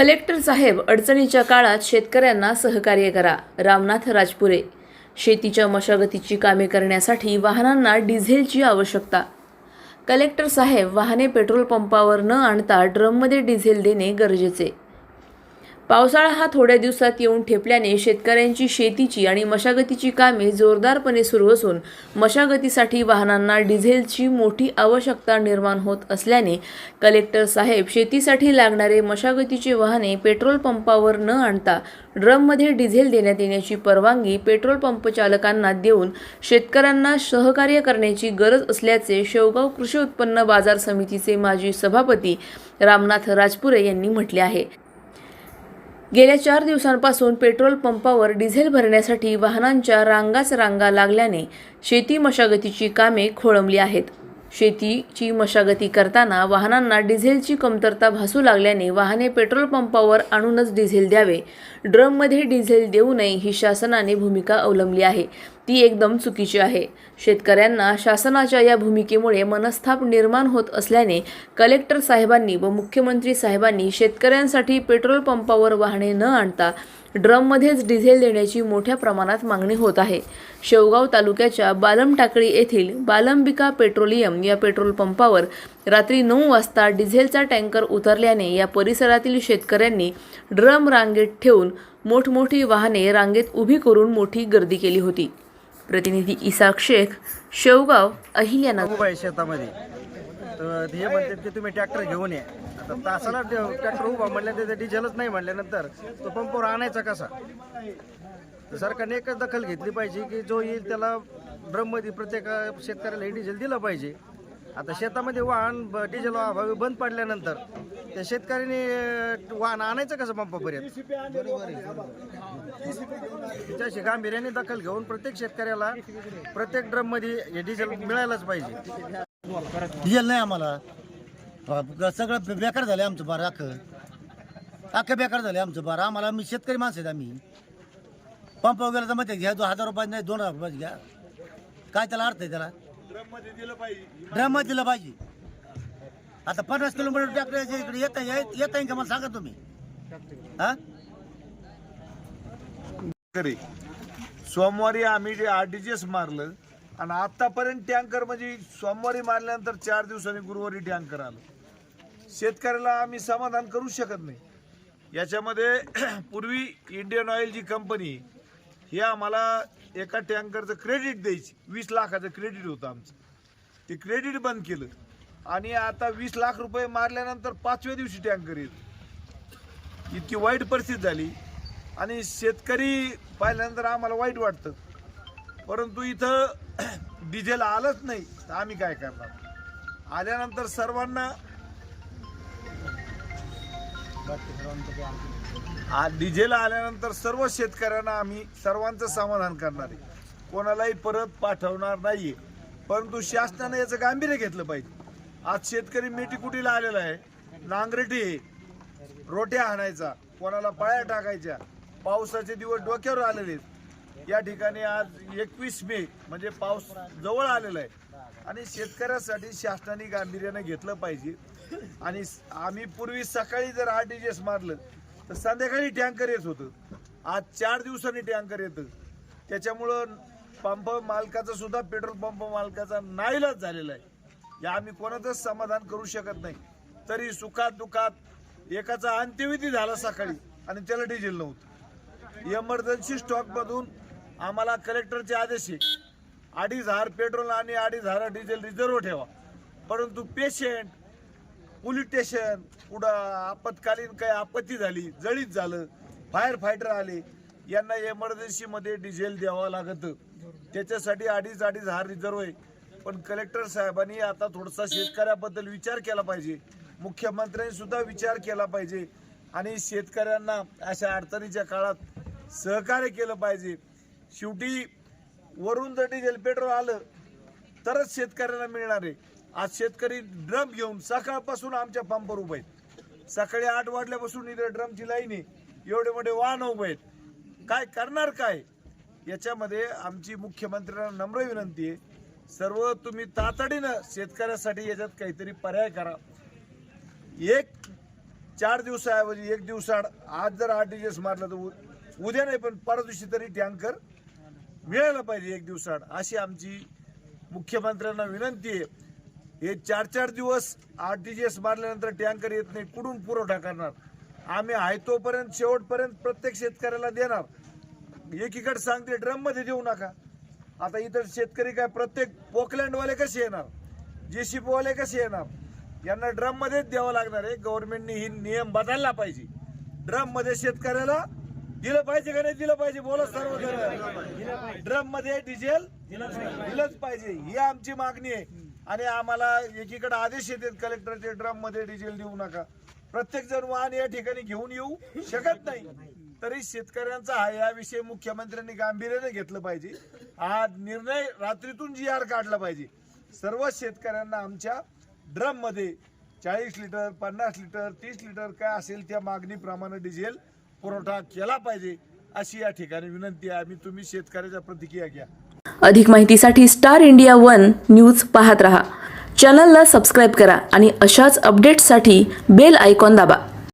Collector साहेब, अडचणीच्या काळात शेतकऱ्यांना सहकार्य करा. रामनाथ राजपुरे. शेतीच्या मशागतीची कामे करण्यासाठी वाहनांना डिझेलची आवश्यकता. कलेक्टर साहेब, वाहने पेट्रोल पंपावर न आणता ड्रममध्ये डिझेल देणे गरजेचे. पावसाळा हा थोड्या दिवसात येऊन ठेपल्याने शेतकऱ्यांची शेतीची आणि मशागतीची कामे जोरदारपणे सुरू असून मशागतीसाठी वाहनांना डिझेलची मोठी आवश्यकता निर्माण होत असल्याने कलेक्टर साहेब, शेतीसाठी लागणारे मशागतीचे वाहने पेट्रोल पंपावर न आणता ड्रममध्ये डिझेल देण्यात येण्याची परवानगी पेट्रोल पंप चालकांना देऊन शेतकऱ्यांना सहकार्य करण्याची गरज असल्याचे शेवगाव कृषी उत्पन्न बाजार समितीचे माजी सभापती रामनाथ राजपुरे यांनी म्हटले आहे. गेल्या 4 दिवसांपासून पेट्रोल पंपावर डिझेल भरण्यासाठी वाहनांच्या रांगा लागल्याने शेती मशागतीची कामे खोळंबली आहेत. शेतीची मशागती करताना वाहनांना डिझेलची कमतरता भासू लागल्याने वाहने पेट्रोल पंपावर आणूनच डिझेल द्यावे, ड्रममध्ये डिझेल देऊ नये ही शासनाने भूमिका अवलंबली आहे, ती एकदम चुकीची आहे. शेतकऱ्यांना शासनाच्या या भूमिकेमुळे मनस्ताप निर्माण होत असल्याने कलेक्टर साहेबांनी व मुख्यमंत्री साहेबांनी शेतकऱ्यांसाठी पेट्रोल पंपावर वाहने न आणता ड्रममध्येच डिझेल देण्याची मोठ्या प्रमाणात मागणी होत आहे. शेवगाव तालुक्याच्या बालमटाकळी येथील बालंबिका पेट्रोलियम या पेट्रोल पंपावर रात्री 9 वाजता डिझेलचा टँकर उतरल्याने या परिसरातील शेतकऱ्यांनी ड्रम रांगेत ठेवून मोठमोठी वाहने रांगेत उभी करून मोठी गर्दी केली होती. प्रतिनिधी इसाक शेख, शेवगाव, अहिल्यानगर. शेतामध्ये तर हे म्हणतात की तुम्ही ट्रॅक्टर घेऊन या. आता तासाला ट्रॅक्टर उभा म्हणल्यानंतर डिझेलच नाही म्हणल्यानंतर तो पंपावर आणायचा कसा? तर सरकारने एकच दखल घेतली पाहिजे की जो येईल त्याला ड्रममध्ये प्रत्येक शेतकऱ्याला हे डिझेल दिलं पाहिजे. आता शेतामध्ये वाहन डिझेल बंद पडल्यानंतर त्या शेतकऱ्याने वाहन आणायचं कसं पंपापर्यंत? त्याची गांभीर्याने दखल घेऊन प्रत्येक शेतकऱ्याला प्रत्येक ड्रममध्ये हे डिझेल मिळायलाच पाहिजे. डिझेल नाही आम्हाला, सगळं बेकार झालं आमचं बार, अख्खं बेकार झालं आमचं बार. आम्हाला मी शेतकरी माणसं आहेत आम्ही. पंप वगैरे तर मध्ये घ्या 1000 रुपये नाही 2000 रुपये घ्या, काय त्याला अर्थ आहे? त्याला ड्रम मध्ये दिलं पाहिजे. आता 50 किलोमीटर ट्रॅक्टर इकडे येत आहे का मला सांगा तुम्ही? हा, सोमवारी आम्ही जे RDGS मारलं आणि आतापर्यंत टँकर म्हणजे सोमवारी मारल्यानंतर 4 दिवसांनी गुरुवारी टँकर आलं. शेतकऱ्याला आम्ही समाधान करू शकत नाही. याच्यामध्ये पूर्वी इंडियन ऑइल जी कंपनी ही आम्हाला एका टँकरचं क्रेडिट द्यायची, 20 लाखाचं क्रेडिट होतं आमचं. ते क्रेडिट बंद केलं आणि आता 20 लाख रुपये मारल्यानंतर 5व्या दिवशी टँकर येत. इतकी वाईट परिस्थिती झाली आणि शेतकरी पाहिल्यानंतर आम्हाला वाईट वाटतं. परंतु इथं डिझेल आलंच नाही तर आम्ही काय करणार? आल्यानंतर सर्वांना डिझेल आल्यानंतर सर्व शेतकऱ्यांना आम्ही सर्वांचं समाधान करणार आहे, कोणालाही परत पाठवणार नाहीये. परंतु शासनाने याचं गांभीर्य घेतलं पाहिजे. आज शेतकरी मेटीकुटीला आलेला आहे, नांगरटी आहे, रोट्या हाणायचा, कोणाला पाया टाकायच्या, पावसाचे दिवस डोक्यावर आलेले आहेत. या ठिकाणी आज 21 मे म्हणजे पाऊस जवळ आलेला आहे आणि शेतकऱ्यासाठी शासनाने गांभीर्याने घेतलं पाहिजे. आणि आम्ही पूर्वी सकाळी जर RDGS मारलं तर संध्याकाळी टँकर येत होतं. आज 4 दिवसांनी टँकर येतं. त्याच्यामुळं पंप मालकाचा सुद्धा, पेट्रोल पंप मालकाचा नाईलाज झालेला आहे. या आम्ही कोणाचंच समाधान करू शकत नाही. तरी सुखात दुखात एकाचा अंत्यविधी झाला सकाळी आणि त्याला डिझेल नव्हतं. इमर्जन्सी स्टॉकमधून आम्हाला कलेक्टरचे आदेश आहे 2500 पेट्रोल आणि 2500 डिझेल रिझर्व ठेवा. परंतु पेशंट, पोलीस स्टेशन, पुढं आपत्कालीन काही आपत्ती झाली, जळीत झालं, फायर फायटर आले, यांना इमर्जन्सीमध्ये डिझेल द्यावं लागतं. त्याच्यासाठी 2500 रिझर्व आहे. पण कलेक्टर साहेबांनी आता थोडासा शेतकऱ्याबद्दल विचार केला पाहिजे, मुख्यमंत्र्यांनी सुद्धा विचार केला पाहिजे आणि शेतकऱ्यांना अशा अडचणीच्या काळात सहकार्य केलं पाहिजे. शेवटी वरून जर डिझेल पेट्रोल आलं तरच शेतकऱ्यांना मिळणार आहे. आज शेतकरी ड्रम घेऊन सकाळपासून आमच्या पंपावर उभे आहेत. सकाळी 8 वाजल्यापासून इथे ड्रमची लाईन आहे, एवढे मोठे वाहन उभे आहेत. काय करणार काय? याच्यामध्ये आमची मुख्यमंत्र्यांना नम्र विनंती आहे, सर्व तुम्ही तातडीनं शेतकऱ्यासाठी याच्यात काहीतरी पर्याय करा. एक 4 दिवसाऐवजी 1 दिवसाआड आज जर RTGS मारलं तर उद्या नाही पण परवा दिवशी तरी टँकर मिळायला पाहिजे 1 दिवसाआड, अशी आमची मुख्यमंत्र्यांना विनंती आहे. हे 4-4 दिवस RTGS मारल्यानंतर टँकर येत नाही, कुठून पुरवठा करणार? आम्ही आहे तोपर्यंत शेवटपर्यंत प्रत्येक शेतकऱ्याला देणार. एकीकडे सांगते ड्रम मध्ये देऊ नका. आता इतर शेतकरी काय प्रत्येक पोकलँडवाले कसे येणार, JCB वाले कसे येणार? यांना ड्रम मध्येच द्यावं लागणार आहे. गव्हर्नमेंटने ही नियम बदलला पाहिजे. ड्रम मध्ये शेतकऱ्याला दिलं पाहिजे का नाही दिलं पाहिजे? बोला सर्वजण. ड्रम मध्ये डिझेल दिलंच पाहिजे, ही आमची मागणी आहे. आणि आम्हाला एकीकडे आदेश येतात कलेक्टरचे, ड्रम मध्ये डिझेल देऊ नका. प्रत्येक जण वाहन या ठिकाणी घेऊन येऊ शकत नाही. तरी शेतकऱ्यांचा हा याविषयी मुख्यमंत्र्यांनी गांभीर्याने घेतलं पाहिजे. हा निर्णय रात्रीतून GR काढला पाहिजे. सर्व शेतकऱ्यांना आमच्या ड्रम मध्ये 40 लिटर 50 लिटर 30 लिटर काय असेल त्या मागणीप्रमाणे डिझेल पुरवठा केला पाहिजे, अशी या ठिकाणी विनंती आहे. आम्ही तुम्ही शेतकऱ्याच्या प्रतिक्रिया घ्या. अधिक माहितीसाठी स्टार इंडिया 1 न्यूज पाहत रहा. चॅनलला सबस्क्राईब करा आणि अशाच अपडेट्ससाठी बेल आयकॉन दाबा.